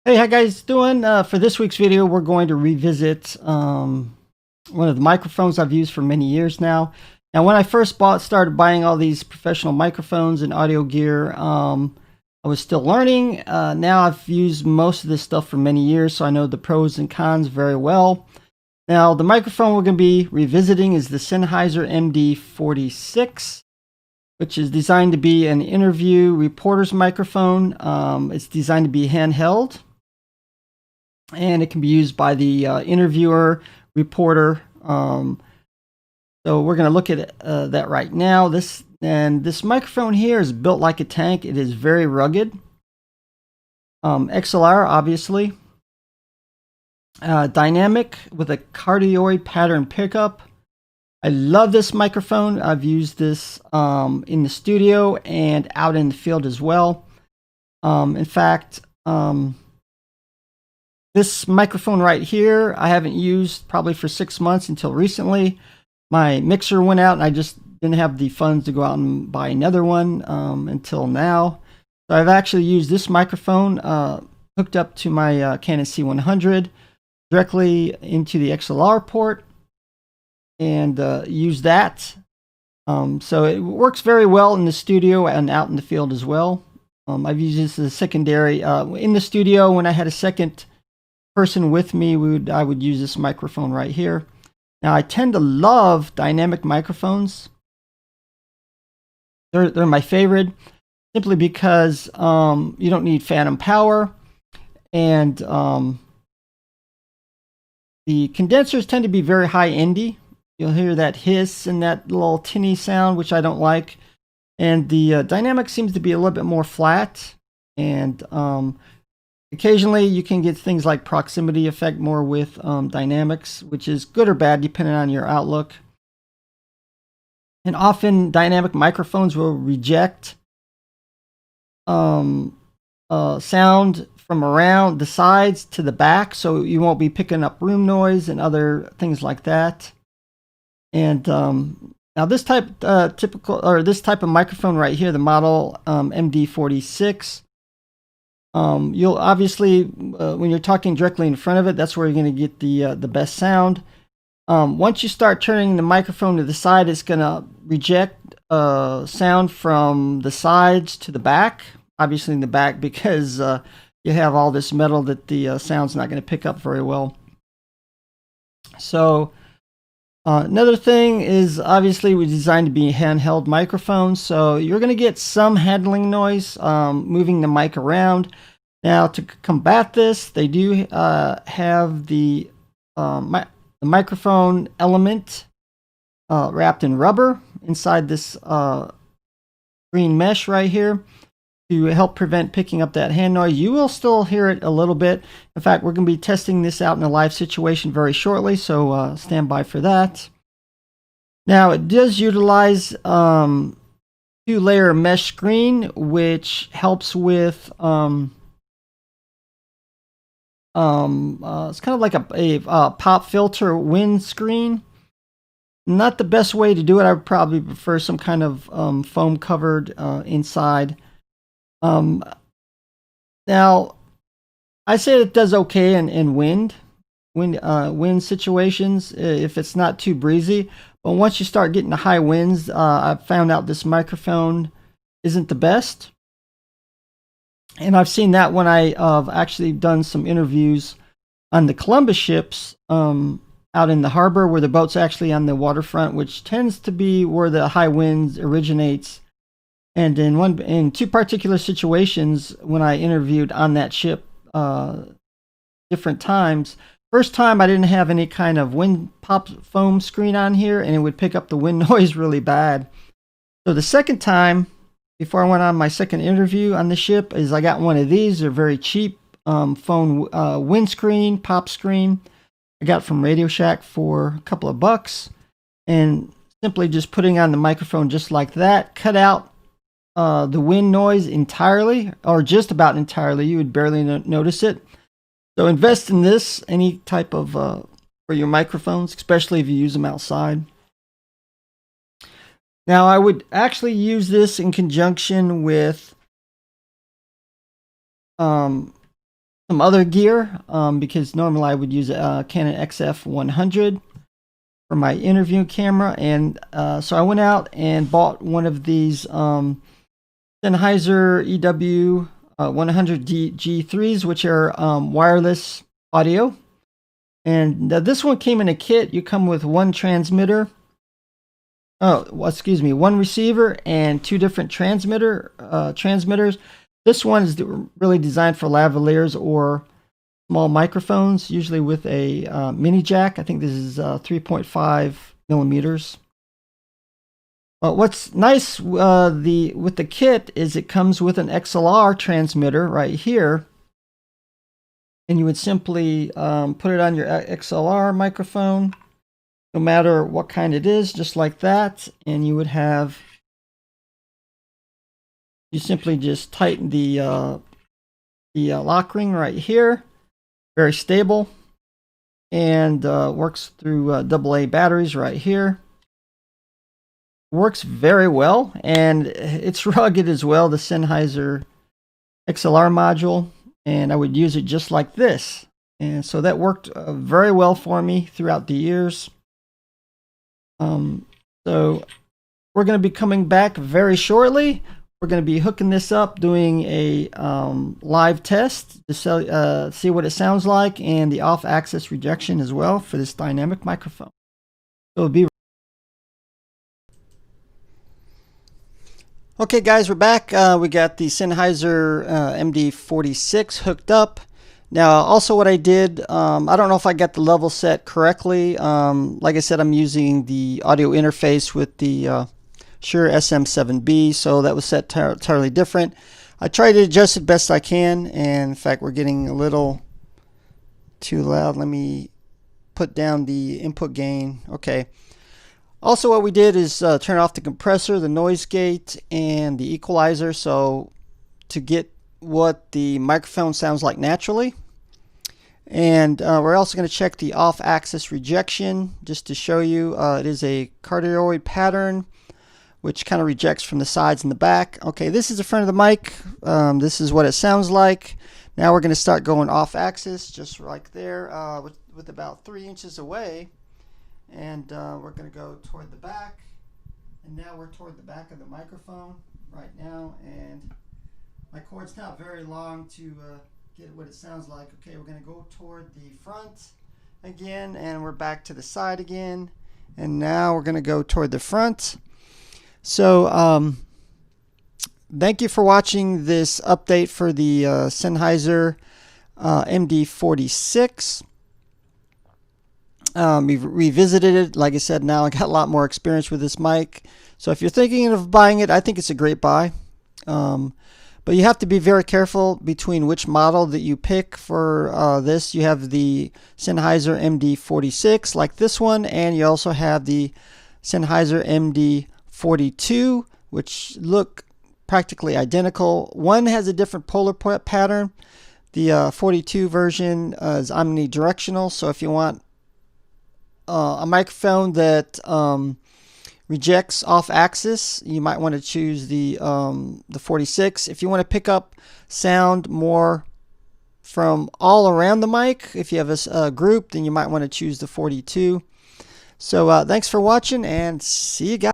Hey, how guys doing? For this week's video, we're going to revisit one of the microphones I've used for many years now. Now, when I first started buying all these professional microphones and audio gear, I was still learning. Now I've used most of this stuff for many years, so I know the pros and cons very well. Now, the microphone we're going to be revisiting is the Sennheiser MD-46, which is designed to be an interview reporter's microphone. It's designed to be handheld, and it can be used by the interviewer, reporter. So we're going to look at that right now. This microphone here is built like a tank. It is very rugged. XLR, obviously. Dynamic with a cardioid pattern pickup. I love this microphone. I've used this in the studio and out in the field as well. In fact, this microphone right here, I haven't used probably for 6 months until recently. My mixer went out and I just didn't have the funds to go out and buy another one until now. So I've actually used this microphone hooked up to my Canon C100 directly into the XLR port and use that. So it works very well in the studio and out in the field as well. I've used this as a secondary. In the studio, when I had a second person with me, I would use this microphone right here. Now, I tend to love dynamic microphones. They're my favorite, simply because you don't need phantom power, and the condensers tend to be very high-endy. You'll hear that hiss and that little tinny sound, which I don't like. And the dynamic seems to be a little bit more flat, and occasionally you can get things like proximity effect more with dynamics, which is good or bad depending on your outlook. And often dynamic microphones will reject sound from around the sides to the back, so you won't be picking up room noise and other things like that. And now this type this type of microphone right here, the model MD-46. You'll obviously, when you're talking directly in front of it, that's where you're going to get the best sound. Once you start turning the microphone to the side, it's going to reject sound from the sides to the back. Obviously in the back, because you have all this metal that the sound's not going to pick up very well. So another thing is, obviously we designed to be handheld microphones, so you're going to get some handling noise moving the mic around. Now, to combat this, they do have the microphone element wrapped in rubber inside this green mesh right here to help prevent picking up that hand noise. You will still hear it a little bit. In fact, we're going to be testing this out in a live situation very shortly, so stand by for that. Now, it does utilize two-layer mesh screen, which helps with it's kind of like a pop filter windscreen. Not the best way to do it. I would probably prefer some kind of foam covered inside. Now, I say it does okay in wind situations if it's not too breezy. But once you start getting the high winds, I've found out this microphone isn't the best. And I've seen that when I've actually done some interviews on the Columbus ships out in the harbor, where the boat's actually on the waterfront, which tends to be where the high winds originates. And in two particular situations, when I interviewed on that ship different times, first time I didn't have any kind of wind pop foam screen on here, and it would pick up the wind noise really bad. So the second time, before I went on my second interview on the ship, is I got one of these. They're very cheap phone windscreen, pop screen. I got from Radio Shack for a couple of bucks, and simply just putting on the microphone just like that, cut out the wind noise entirely, or just about entirely. You would barely notice it. So invest in this, any type of for your microphones, especially if you use them outside. Now, I would actually use this in conjunction with some other gear because normally I would use a Canon XF100 for my interview camera, and so I went out and bought one of these Sennheiser EW 100 G3s, which are wireless audio. And this one came in a kit. You come with one transmitter. Oh, well, excuse me, one receiver and two different transmitters. This one is really designed for lavaliers or small microphones, usually with a mini jack. I think this is 3.5 millimeters. What's nice with the kit is it comes with an XLR transmitter right here, and you would simply put it on your XLR microphone, no matter what kind it is, just like that, and you would have, you simply just tighten the lock ring right here, very stable, and works through AA batteries right here. Works very well, and it's rugged as well, the Sennheiser XLR module, and I would use it just like this. And so that worked very well for me throughout the years. So we're going to be coming back very shortly. We're going to be hooking this up, doing a live test to see what it sounds like, and the off-axis rejection as well for this dynamic microphone. So it'll be okay, guys, we're back. We got the Sennheiser MD-46 hooked up. Now, also what I did, I don't know if I got the level set correctly. Like I said, I'm using the audio interface with the Shure SM7B, so that was set entirely different. I tried to adjust it best I can, and in fact, we're getting a little too loud. Let me put down the input gain. Okay. Also, what we did is turn off the compressor, the noise gate, and the equalizer, so to get what the microphone sounds like naturally. And we're also going to check the off-axis rejection just to show you. It is a cardioid pattern, which kind of rejects from the sides and the back. Okay, this is the front of the mic. This is what it sounds like. Now we're going to start going off-axis, just like there, with about 3 inches away. And we're going to go toward the back, and now we're toward the back of the microphone right now, and my cord's not very long to get what it sounds like. Okay, we're going to go toward the front again, and we're back to the side again, and now we're going to go toward the front. So thank you for watching this update for the Sennheiser MD-46. We've revisited it. Like I said, now I got a lot more experience with this mic. So if you're thinking of buying it, I think it's a great buy. But you have to be very careful between which model that you pick for this. You have the Sennheiser MD-46 like this one, and you also have the Sennheiser MD-42, which look practically identical. One has a different polar pattern. The 42 version is omnidirectional, so if you want a microphone that rejects off axis, you might want to choose the 46. If you want to pick up sound more from all around the mic, if you have a group, then you might want to choose the 42. So thanks for watching, and see you guys.